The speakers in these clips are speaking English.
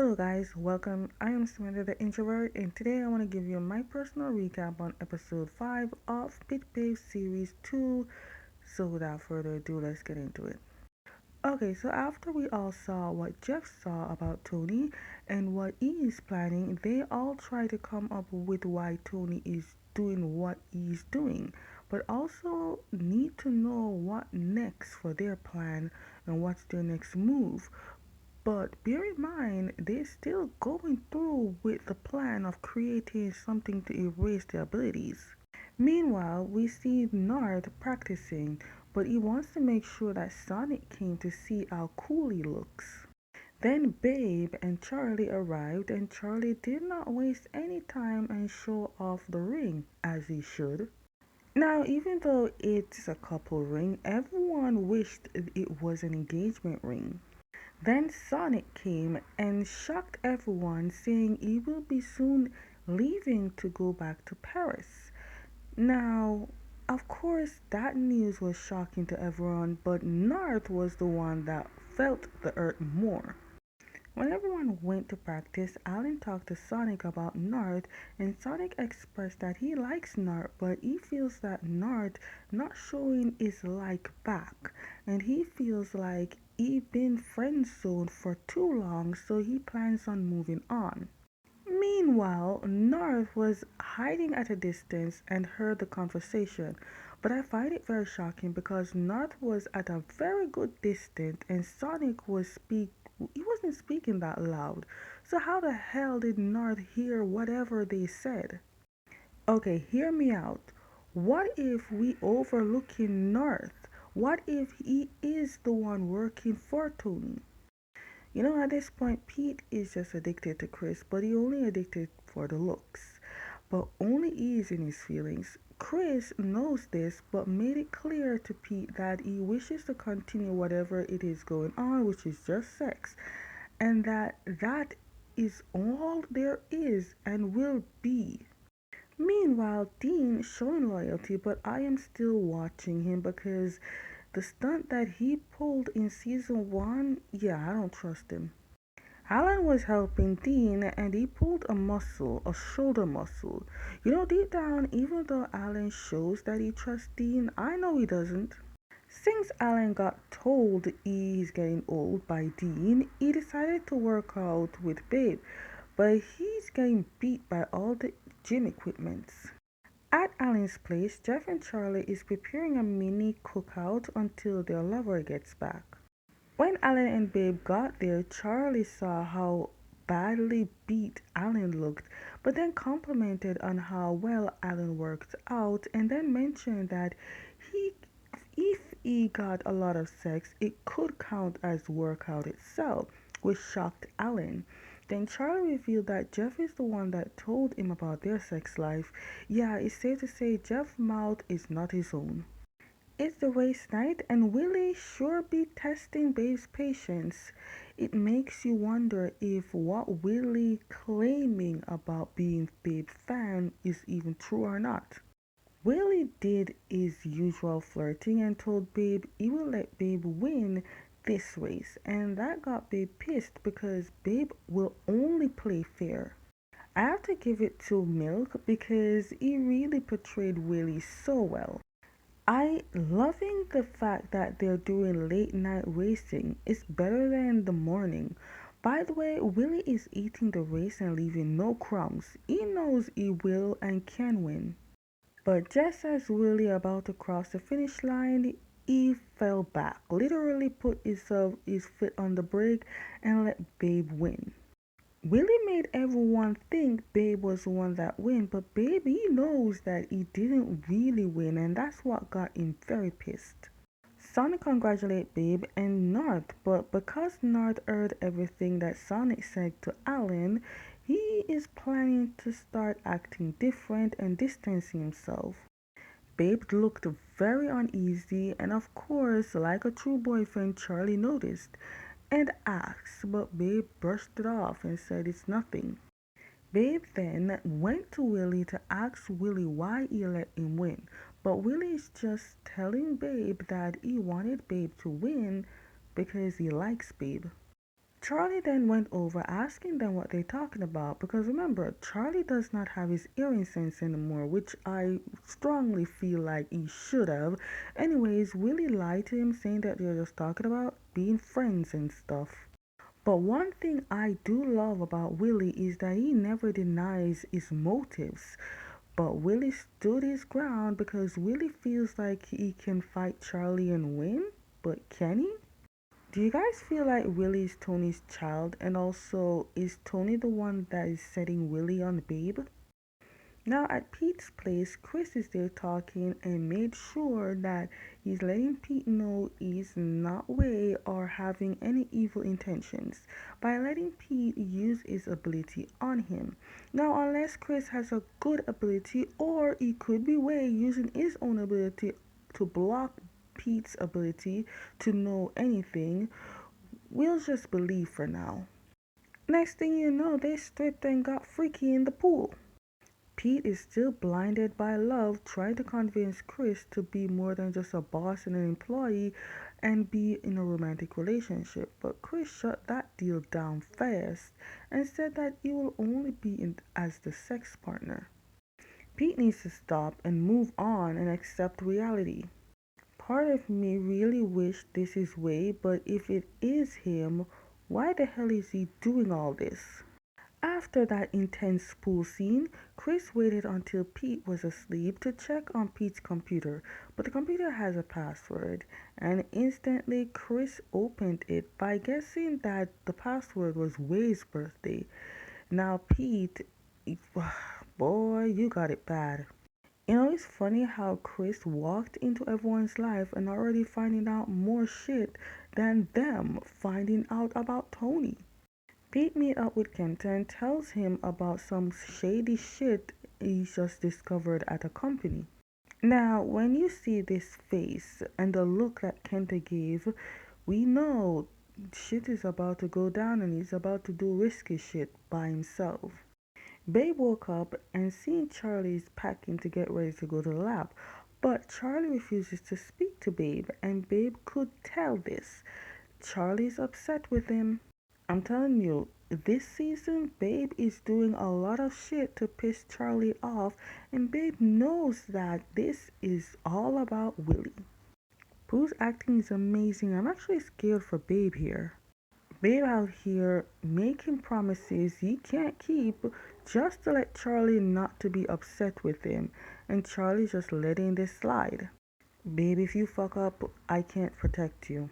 Hello guys, welcome. I am Samantha the Introvert, and today I want to give you my personal recap on episode 5 of PitBabe series 2. So without further ado, let's get into it. Okay, so after we all saw what Jeff saw about Tony and what he is planning, they all try to come up with why Tony is doing what he's doing, but also need to know what next for their plan and what's their next move. But bear in mind, they're still going through with the plan of creating something to erase their abilities. Meanwhile, we see Nard practicing, but he wants to make sure that Sonic came to see how cool he looks. Then Babe and Charlie arrived, and Charlie did not waste any time and show off the ring, as he should. Now, even though it's a couple ring, everyone wished it was an engagement ring. Then Sonic came and shocked everyone, saying he will be soon leaving to go back to Paris. Now, of course, that news was shocking to everyone, but Narth was the one that felt the hurt more. When everyone went to practice, Alan talked to Sonic about Nard, and Sonic expressed that he likes Nard, but he feels that Nard not showing his like back, and he feels like he been friend zoned for too long, so he plans on moving on. Meanwhile, Nard was hiding at a distance and heard the conversation, but I find it very shocking because Nard was at a very good distance and Sonic he wasn't speaking that loud. So how the hell did Nard hear whatever they said? Okay, hear me out. What if we overlooking North? What if he is the one working for Tony? At this point, Pete is just addicted to Chris, but he only addicted for the looks. But only he is in his feelings. Chris knows this, but made it clear to Pete that he wishes to continue whatever it is going on, which is just sex, and that is all there is and will be. Meanwhile, Dean showing loyalty, but I am still watching him because the stunt that he pulled in season 1, yeah, I don't trust him. Alan was helping Dean and he pulled a muscle, a shoulder muscle. Deep down, even though Alan shows that he trusts Dean, I know he doesn't. Since Alan got told he's getting old by Dean, he decided to work out with Babe, but he's getting beat by all the gym equipments. At Alan's place, Jeff and Charlie is preparing a mini cookout until their lover gets back. When Alan and Babe got there, Charlie saw how badly beat Alan looked, but then complimented on how well Alan worked out and then mentioned that he if he got a lot of sex, it could count as workout itself, which shocked Alan. Then Charlie revealed that Jeff is the one that told him about their sex life. Yeah, it's safe to say Jeff's mouth is not his own. It's the race night, and Willie sure be testing Babe's patience. It makes you wonder if what Willie claiming about being Babe's fan is even true or not. Willie did his usual flirting and told Babe he will let Babe win this race, and that got Babe pissed because Babe will only play fair. I have to give it to Milk because he really portrayed Willie so well. I loving the fact that they're doing late night racing. It's better than the morning. By the way, Willie is eating the race and leaving no crumbs. He knows he will and can win. But just as Willie about to cross the finish line, he fell back, literally put his foot on the brake and let Babe win. Willie made everyone think Babe was the one that win, but Babe he knows that he didn't really win and that's what got him very pissed. Sonic congratulated Babe and Nard, but because Nard heard everything that Sonic said to Alan, he is planning to start acting different and distancing himself. Babe looked very uneasy, and of course, like a true boyfriend, Charlie noticed and asked, but Babe brushed it off and said it's nothing. Babe then went to Willie to ask Willie why he let him win, but Willie is just telling Babe that he wanted Babe to win because he likes Babe. Charlie then went over asking them what they're talking about because remember, Charlie does not have his hearing sense anymore, which I strongly feel like he should have. Anyways, Willie lied to him saying that they're just talking about being friends and stuff. But one thing I do love about Willie is that he never denies his motives. But Willie stood his ground because Willie feels like he can fight Charlie and win. But can he? Do you guys feel like Willie is Tony's child? And also, is Tony the one that is setting Willie on Babe? Now at Pete's place, Chris is there talking and made sure that he's letting Pete know he's not way or having any evil intentions by letting Pete use his ability on him. Now unless Chris has a good ability or he could be way using his own ability to block Pete's ability to know anything, we'll just believe for now. Next thing you know, they stripped and got freaky in the pool. Pete is still blinded by love, trying to convince Chris to be more than just a boss and an employee and be in a romantic relationship. But Chris shut that deal down fast and said that he will only be in as the sex partner. Pete needs to stop and move on and accept reality. Part of me really wish this is Way, but if it is him, why the hell is he doing all this? After that intense pool scene, Chris waited until Pete was asleep to check on Pete's computer, but the computer has a password, and instantly Chris opened it by guessing that the password was Way's birthday. Now, Pete, boy, you got it bad. You know, it's funny how Chris walked into everyone's life and already finding out more shit than them finding out about Tony. Pete meets up with Kenta and tells him about some shady shit he just discovered at a company. Now, when you see this face and the look that Kenta gave, we know shit is about to go down and he's about to do risky shit by himself. Babe woke up and seen Charlie's packing to get ready to go to the lab, but Charlie refuses to speak to Babe, and Babe could tell this. Charlie's upset with him. I'm telling you, this season, Babe is doing a lot of shit to piss Charlie off, and Babe knows that this is all about Willie. Pooh's acting is amazing. I'm actually scared for Babe here. Babe out here making promises he can't keep just to let Charlie not to be upset with him, and Charlie just letting this slide. Babe, if you fuck up, I can't protect you.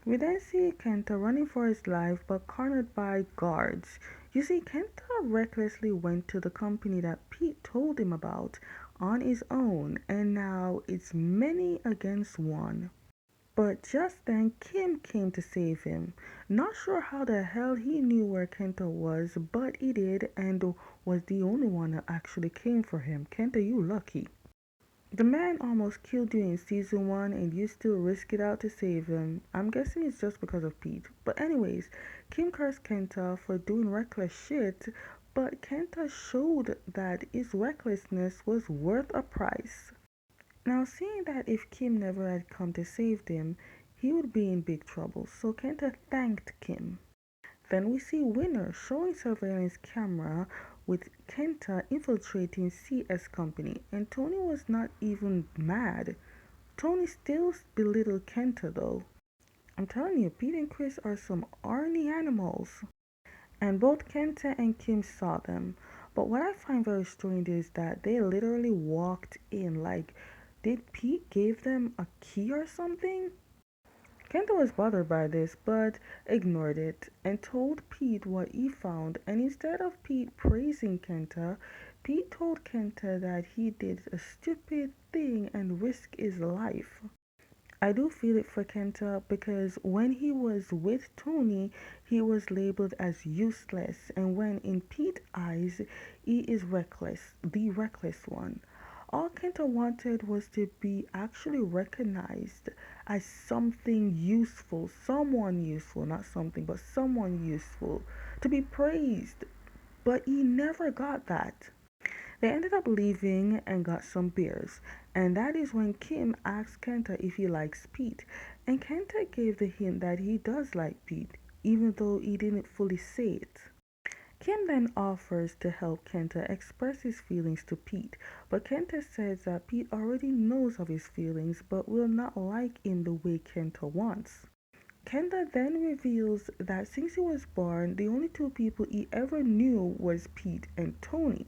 We then see Kenta running for his life but cornered by guards. You see, Kenta recklessly went to the company that Pete told him about on his own, and now it's many against one. But just then Kim came to save him. Not sure how the hell he knew where Kenta was, but he did and was the only one that actually came for him. Kenta, you lucky. The man almost killed you in season 1 and you still risk it out to save him. I'm guessing it's just because of Pete. But anyways, Kim cursed Kenta for doing reckless shit, but Kenta showed that his recklessness was worth a price. Now seeing that if Kim never had come to save him, he would be in big trouble, so Kenta thanked Kim. Then we see Winner showing surveillance camera with Kenta infiltrating CS company, and Tony was not even mad. Tony still belittled Kenta though. I'm telling you, Pete and Chris are some orny animals. And both Kenta and Kim saw them. But what I find very strange is that they literally walked in. Like, did Pete give them a key or something? Kenta was bothered by this, but ignored it and told Pete what he found. And instead of Pete praising Kenta, Pete told Kenta that he did a stupid thing and risked his life. I do feel it for Kenta because when he was with Tony, he was labeled as useless, and when in Pete's eyes, he is reckless, the reckless one. All Kenta wanted was to be actually recognized as something useful, someone useful, not something, but someone useful, to be praised. But he never got that. They ended up leaving and got some beers, and that is when Kim asked Kenta if he likes Pete, and Kenta gave the hint that he does like Pete. even though he didn't fully say it. Kim then offers to help Kenta express his feelings to Pete, but Kenta says that Pete already knows of his feelings but will not like him the way Kenta wants. Kenta then reveals that since he was born, the only two people he ever knew was Pete and Tony.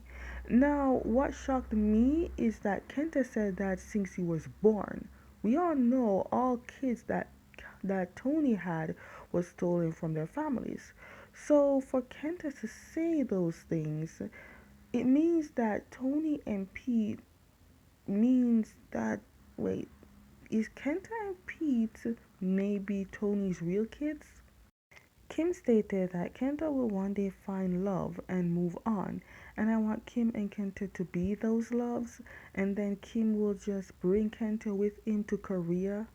Now, what shocked me is that Kenta said that since he was born. We all know all kids that Tony had was stolen from their families. So for Kenta to say those things, it means that Tony and Pete means that wait, is Kenta and Pete maybe Tony's real kids? Kim stated that Kenta will one day find love and move on, and I want Kim and Kenta to be those loves, and then Kim will just bring Kenta with him to Korea.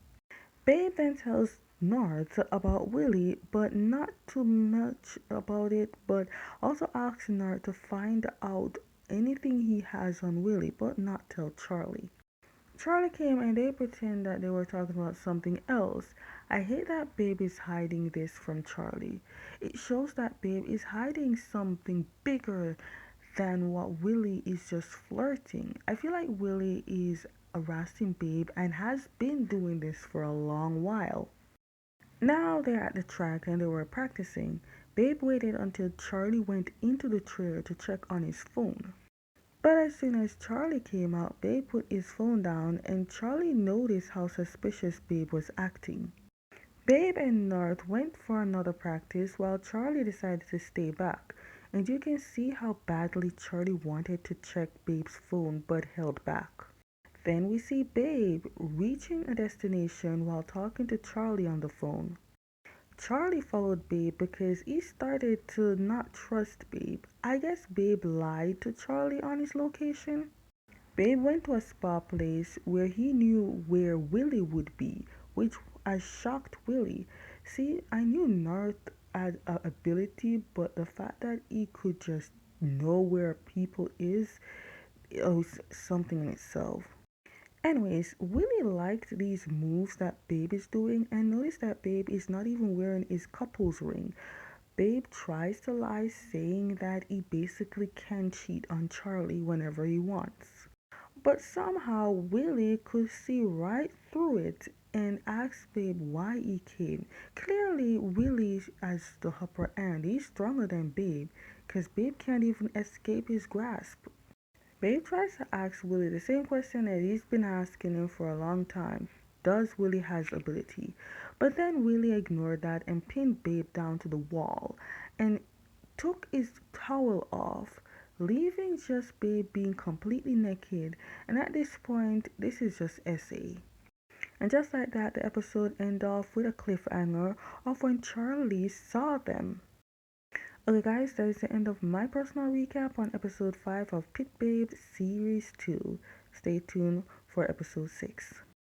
Babe then tells North about Willie, but not too much about it, but also asks North to find out anything he has on Willie, but not tell Charlie. Charlie came and they pretend that they were talking about something else. I hate that Babe is hiding this from Charlie. It shows that Babe is hiding something bigger than what Willie is just flirting. I feel like Willie is harassing Babe and has been doing this for a long while. Now they're at the track and they were practicing. Babe waited until Charlie went into the trailer to check on his phone. But as soon as Charlie came out, Babe put his phone down and Charlie noticed how suspicious Babe was acting. Babe and North went for another practice while Charlie decided to stay back. And you can see how badly Charlie wanted to check Babe's phone but held back. Then we see Babe reaching a destination while talking to Charlie on the phone. Charlie followed Babe because he started to not trust Babe. I guess Babe lied to Charlie on his location. Babe went to a spa place where he knew where Willie would be, which has shocked Willie. See, I knew North had a ability, but the fact that he could just know where people is, it was something in itself. Anyways, Willie liked these moves that Babe is doing and noticed that Babe is not even wearing his couple's ring. Babe tries to lie saying that he basically can cheat on Charlie whenever he wants. But somehow Willie could see right through it and asked Babe why he came. Clearly Willie has the upper hand. He's stronger than Babe because Babe can't even escape his grasp. Babe tries to ask Willie the same question that he's been asking him for a long time. Does Willie has ability? But then Willie ignored that and pinned Babe down to the wall and took his towel off, leaving just Babe being completely naked. And at this point, this is just SA. And just like that, the episode ended off with a cliffhanger of when Charlie saw them. Okay, guys, that is the end of my personal recap on episode 5 of PitBabe Series 2. Stay tuned for episode 6.